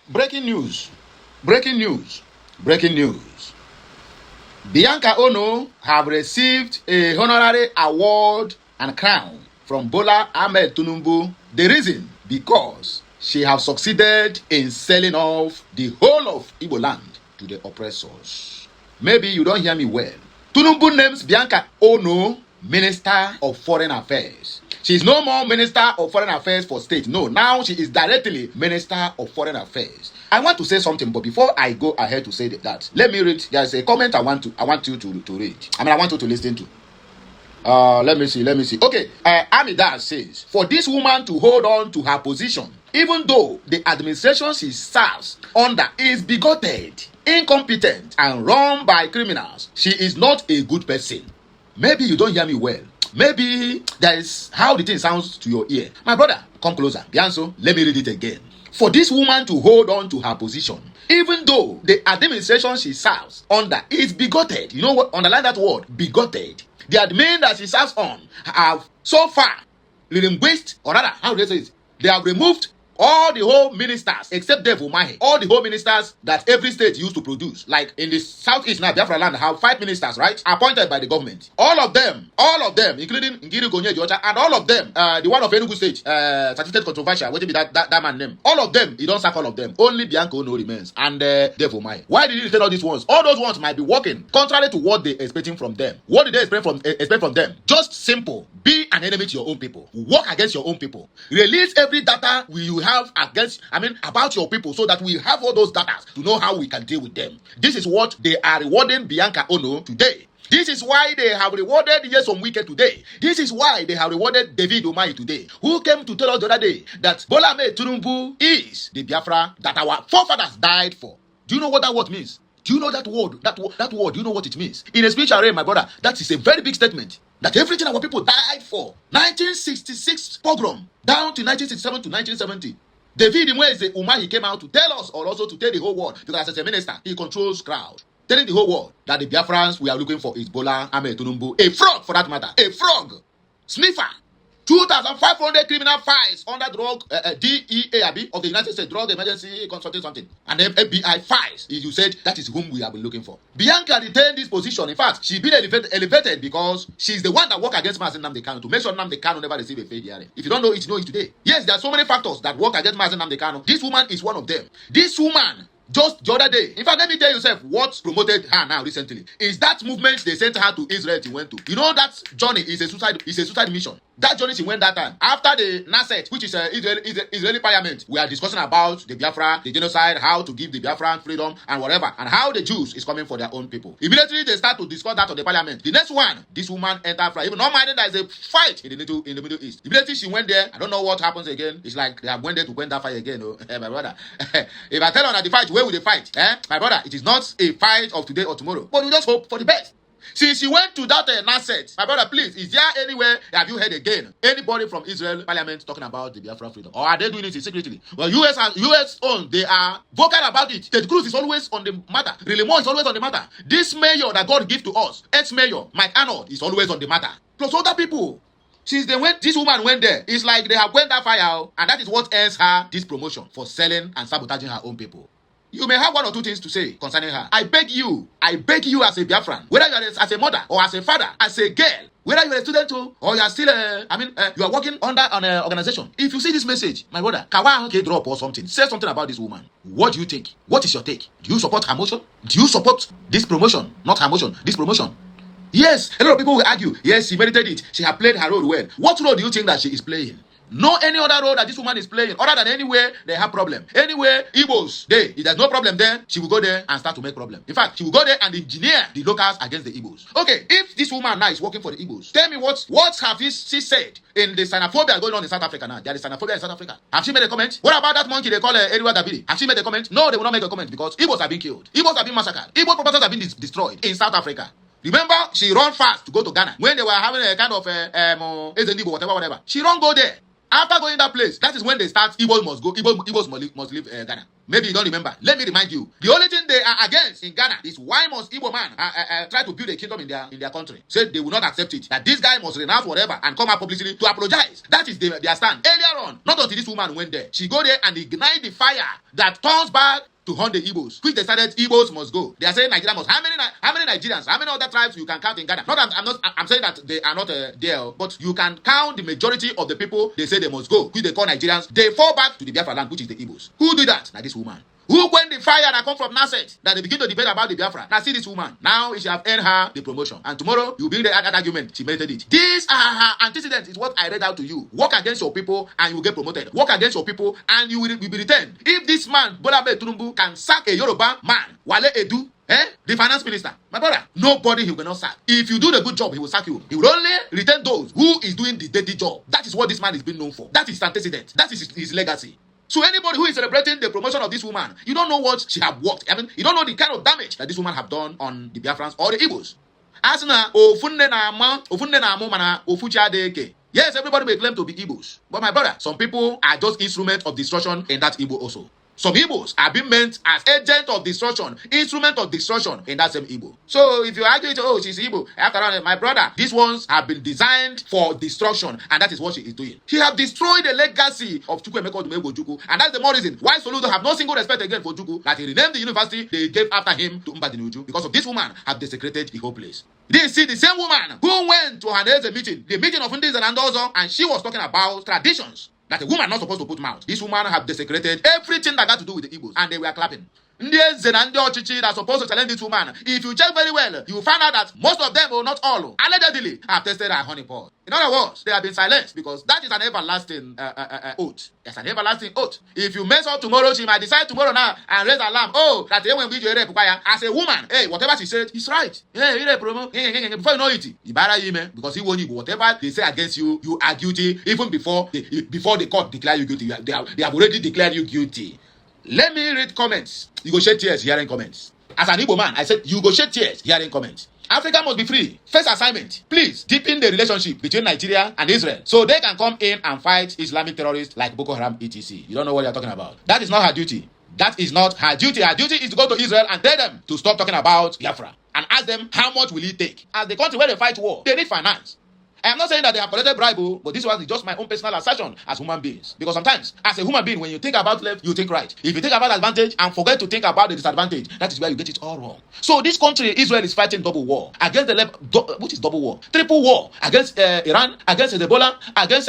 Breaking news. Breaking news. Breaking news. Bianca Ono have received a honorary award and crown from Bola Ahmed Tinubu. The reason? Because she has succeeded in selling off the whole of Igbo land to the oppressors. Maybe you don't hear me well. Tinubu names Bianca Ono Minister of Foreign Affairs. She is no more Minister of Foreign Affairs for state. No, now she is directly Minister of Foreign Affairs. I want to say something, but before I go ahead to say that, let me read. There is a comment I want you to read. I want you to listen to. Let me see. Okay, Amida says, for this woman to hold on to her position, even though the administration she serves under is bigoted, incompetent, and run by criminals, she is not a good person. Maybe you don't hear me well. Maybe that is how the thing sounds to your ear. My brother, come closer. Bianso, let me read it again. For this woman to hold on to her position, even though the administration she serves under is bigoted. You know what? Underline that word, bigoted. The admin that she serves on have so far relinquished, or rather, how do they say it? They have removed all the home ministers except Dev Umahi. All the home ministers that every state used to produce. Like in the southeast now, Biafra land have 5 ministers, right? Appointed by the government. All of them, including Ngiri Gonye Jocha, and all of them, the one of Enugu State, certificate controversial, what be that man name? All of them, he don't sack all of them. Only Bianca Ono remains, and Dev Umahi. Why did he retain all these ones? All those ones might be working contrary to what they expecting from them. What did they expect from them? Just simple. Be an enemy to your own people. Work against your own people. Release every data you have about your people, so that we have all those data to know how we can deal with them. This is what they are rewarding Bianca Ono today. This is why they have rewarded Yesom Wike today. This is why they have rewarded David Umahi today, who came to tell us the other day that Bola Ahmed Tinubu is the Biafra that our forefathers died for. Do you know what that word means? Do you know that word? That word, do you know what it means? In a spiritual realm, my brother, that is a very big statement. That everything our people died for. 1966 pogrom, down to 1967 to 1970. David Umahi came out to tell us, or also to tell the whole world, because as a minister, he controls crowd. Telling the whole world that the Biafrans we are looking for is Bola Ahmed Tinubu. A frog, for that matter. A frog. Sniffer. 2,500 criminal files under drug DEA of the United States, Drug Emergency Consulting something, and then FBI files. You said that is whom we have been looking for. Bianca retained this position. In fact, she's been elevated because she's the one that worked against Mazen Nnamdi Kanu to make sure Nnamdi Kanu never receive a fair hearing. If you don't know it, you know it today. Yes, there are so many factors that work against Mazen Nnamdi Kanu. This woman is one of them. This woman, just the other day, in fact, let me tell you what promoted her now recently is that movement they sent her to Israel. She went to. You know that journey is a suicide mission. That journey she went that time after the Knesset, which is Israeli parliament. We are discussing about the Biafra, the genocide, how to give the Biafran freedom and whatever, and how the Jews is coming for their own people. Immediately they start to discuss that on the parliament. The next one, this woman entered fire, even not minding there is a fight in the Middle East. Immediately she went there. I don't know what happens again. It's like they have went there to win that fight again. Oh, my brother. If I tell her that the fight, where will they fight? My brother, it is not a fight of today or tomorrow, but we just hope for the best. Since she went to that Knesset, my brother, please, is there anywhere have you heard again anybody from Israel parliament talking about the Biafra freedom? Or are they doing it secretly? Well, US own, they are vocal about it. Ted Cruz is always on the matter. Really more is always on the matter. This mayor that God gave to us, ex-mayor Mike Arnold, is always on the matter. Plus other people. Since this woman went there, it's like they have went that fire, and that is what earns her this promotion for selling and sabotaging her own people. You may have one or two things to say concerning her. I beg you as a Biafran, whether you are as a mother or as a father, as a girl, whether you are a student too, or you are still, you are working under an organization. If you see this message, my brother, Kawa drop or something, say something about this woman. What do you think? What is your take? Do you support her motion? Do you support this promotion? Not her motion, this promotion. Yes, a lot of people will argue, yes, she merited it. She has played her role well. What role do you think that she is playing? No any other role that this woman is playing, other than anywhere they have problem. Anywhere Igbos, if there's no problem there, she will go there and start to make problem. In fact, she will go there and engineer the locals against the Igbos. Okay, if this woman now is working for the Igbos, tell me what have she said in the xenophobia going on in South Africa now? There is xenophobia in South Africa. Have she made a comment? What about that monkey they call Eriwa Dabiri? Have she made a comment? No, they will not make a comment because Igbos have been killed. Igbos have been massacred. Igbo properties have been destroyed in South Africa. Remember, she ran fast to go to Ghana when they were having a kind of whatever. She don't go there. After going that place, that is when they start, Igbos must go, Igbos must leave Ghana. Maybe you don't remember. Let me remind you. The only thing they are against in Ghana is why must Igbo man try to build a kingdom in their country. Say they will not accept it. That this guy must renounce whatever and come out publicly to apologize. That is their stand. Earlier on, not until this woman went there. She go there and ignite the fire that turns back to hunt the Igbos. Quick, they started Igbos must go. They are saying Nigeria must. How many Nigerians? How many other tribes you can count in Ghana? I'm saying that they are not there, but you can count the majority of the people. They say they must go. Quick, they call Nigerians. They fall back to the Biafra land, which is the Igbos. Who do that? Now this woman. Who quenched the fire that come from Nasset? That they begin to debate about the Biafra. Now see this woman. Now she have earned her the promotion. And tomorrow you bring the other argument. She merited it. These are her antecedents. Is what I read out to you. Work against your people and you will get promoted. Work against your people and you will be returned. If this man, Bola Ahmed Tinubu, can sack a Yoruba man, Wale Edu, the finance minister, my brother, nobody he will not sack. If you do the good job, he will sack you. He will only return those who is doing the dirty job. That is what this man is being known for. That is his antecedent. That is his legacy. So anybody who is celebrating the promotion of this woman, you don't know what she have worked. I mean, you don't know the kind of damage that this woman have done on the Biafrans or the Igbos. Asuna ofunde na amu mana ofucha deke. Yes, everybody may claim to be Igbos, but my brother, some people are just instruments of destruction in that Igbo also. Some Igbos are being meant as agent of destruction, instrument of destruction in that same Igbo. So if you argue it, oh, she's Igbo, after all, my brother, these ones have been designed for destruction, and that is what she is doing. She have destroyed the legacy of Chukwuemeka Odumegwu Ojukwu, and that's the more reason why Soludo have no single respect again for Ojukwu, that he renamed the university they gave after him to Mbadinuju, because of this woman have desecrated the whole place. They see the same woman who went to her meeting, the meeting of Ndis and Andozo, and she was talking about traditions that a woman not supposed to put mouth. This woman have desecrated everything that got to do with the Igbos, and they were clapping. Ndị and ndị ọchịchị that are supposed to challenge this woman, if you check very well, you will find out that most of them, or not all, allegedly have tested her honey pot. In other words, they have been silenced because that is an everlasting oath. It's an everlasting oath. If you mess up tomorrow, she might decide tomorrow now and raise alarm. Oh, that when we do as a woman, hey, whatever she said is right. Hey, before you know it, because he won't even whatever they say against you, you are guilty even before the court declare you guilty. They have already declared you guilty. Let me read comments. You go shed tears hearing comments. As an Igbo man, I said you go shed tears hearing comments. Africa must be free. First assignment, please deepen the relationship between Nigeria and Israel so they can come in and fight Islamic terrorists like Boko Haram, etc. You don't know what you're talking about. That is not her duty. That is not her duty. Her duty is to go to Israel and tell them to stop talking about Biafra and ask them how much will it take. As the country where they fight war, they need finance. I am not saying that they have collected bribe, but this one is just my own personal assertion as human beings. Because sometimes, as a human being, when you think about left, you think right. If you think about advantage and forget to think about the disadvantage, that is where you get it all wrong. So this country, Israel, is fighting double war against the left. Which is double war? Triple war against Iran, against Ebola, against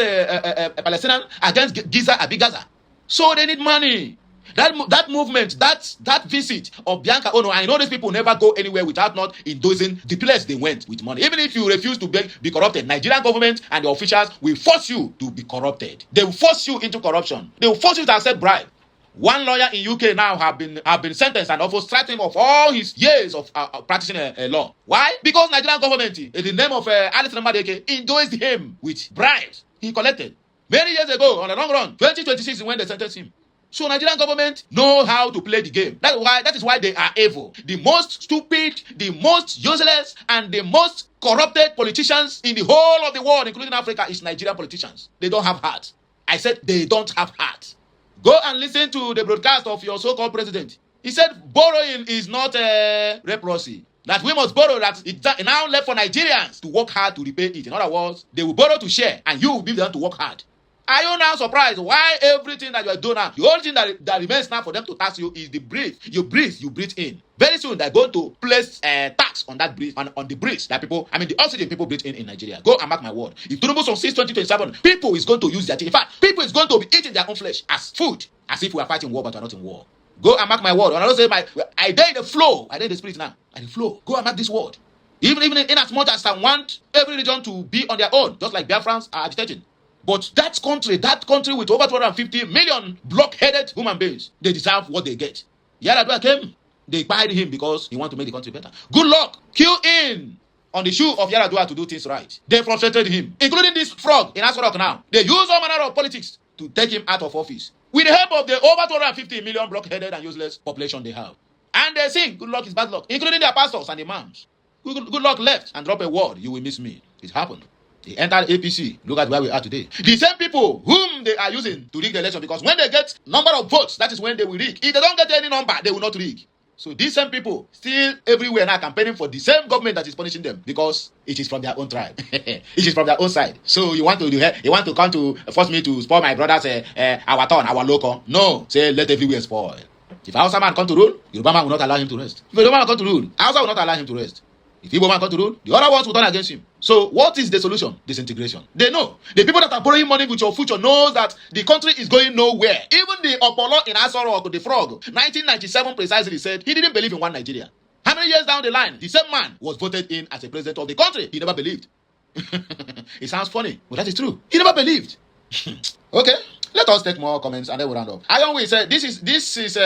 Palestine, against Gaza. So they need money. That movement, that visit of Bianca Ono, I know these people never go anywhere without not endorsing the place they went with money. Even if you refuse to be corrupted, Nigerian government and the officials will force you to be corrupted. They will force you into corruption. They will force you to accept bribe. One lawyer in UK now have been sentenced and also stripped of all his years of practicing law. Why? Because Nigerian government, in the name of Alice Namadeke, endorsed him with bribes he collected many years ago on the long run. 2026 is when they sentenced him. So Nigerian government know how to play the game. That is why they are evil. The most stupid, the most useless, and the most corrupted politicians in the whole of the world, including Africa, is Nigerian politicians. They don't have heart. I said they don't have heart. Go and listen to the broadcast of your so-called president. He said borrowing is not leprosy. That we must borrow, that it's now left for Nigerians to work hard to repay it. In other words, they will borrow to share, and you will be them to work hard. Are you now surprised why everything that you are doing now, the only thing that remains now for them to tax you is the breathe. You breathe in. Very soon they're going to place tax on that breathe, on the breeze that people, the oxygen people breathe in Nigeria. Go and mark my word. If Tinubu from 2027, people is going to use their teeth. In fact, people is going to be eating their own flesh as food, as if we are fighting war but we are not in war. Go and mark my word. And I don't say I dare in the flow. I dare in the spirit now. I in the flow. Go and mark this word. Even in as much as I want every region to be on their own, just like Biafrans are agitating. But that country with over 250 million blockheaded human beings, they deserve what they get. Yaradua came, they buyed him because he wanted to make the country better. Good luck. Queue in on the shoe of Yaradua to do things right. They frustrated him, including this frog in Asorok now. They use all manner of politics to take him out of office with the help of the over 250 million blockheaded and useless population they have. And they sing, good luck is bad luck, including their pastors and imams. Good luck left and drop a word, you will miss me. It happened. They entered APC. Look at where we are today. The same people whom they are using to rig the election, because when they get number of votes, that is when they will rig. If they don't get any number, they will not rig. So these same people still everywhere now campaigning for the same government that is punishing them because it is from their own tribe. It is from their own side. So you want to come to force me to spoil my brothers our turn, our local. No, say let everywhere spoil. If Hausa man come to rule, Yoruba man will not allow him to rest. If Yoruba man come to rule, Hausa will not allow him to rest. If Igbo man come to rule, the other ones will turn against him. So what is the solution? Disintegration. They know. The people that are borrowing money with your future knows that the country is going nowhere. Even the Opolo in Asoro, the frog, 1997 precisely said he didn't believe in one Nigeria. How many years down the line, the same man was voted in as a president of the country? He never believed. It sounds funny, but that is true. He never believed. Okay. Let us take more comments and then we'll round up. Ayonwe said, this is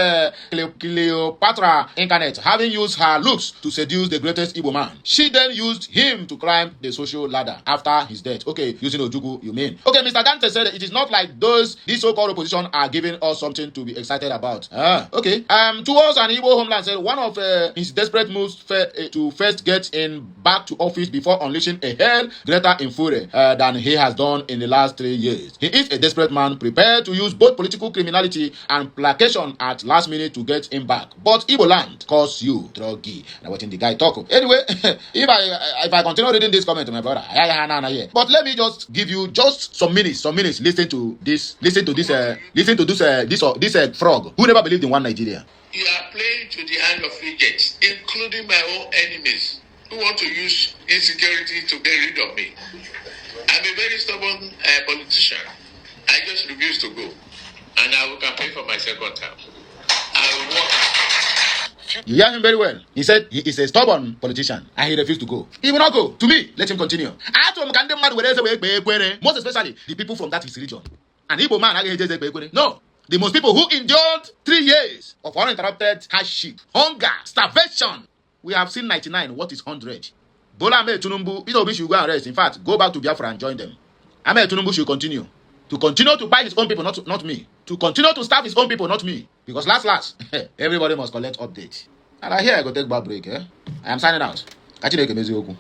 Cleopatra incarnate, having used her looks to seduce the greatest Igbo man. She then used him to climb the social ladder after his death. Okay, using Ojuku, you mean? Okay, Mr. Dante said it is not like this so-called opposition are giving us something to be excited about. Okay. Towards an Igbo homeland said one of his desperate moves to first get in back to office before unleashing a hell greater in fury than he has done in the last 3 years. He is a desperate man prepared to use both political criminality and placation at last minute to get him back. But Igbo land calls you druggy. Now watching the guy talk. Anyway, if I continue reading this comment, my brother, but let me just give you just some minutes. Listen to this frog who never believed in one Nigeria. You are playing to the hand of idiots, including my own enemies, who want to use insecurity to get rid of me. I'm a very stubborn politician. I just refuse to go, and I will campaign for my second term. I will work. You hear him very well. He said he is a stubborn politician and he refused to go. He will not go. To me, let him continue. Most especially the people from that his region. And Igbo man, no. The most people who endured 3 years of uninterrupted hardship, hunger, starvation. We have seen 99. What is 100? Bola Ahmed Tinubu, Peter Obi should go and rest. In fact, go back to Biafra and join them. Ahmed Tinubu should continue. To continue to buy his own people, not me. To continue to starve his own people, not me. Because last, everybody must collect updates. And I hear I go take back break. I am signing out. Catch you later, Meziokwu.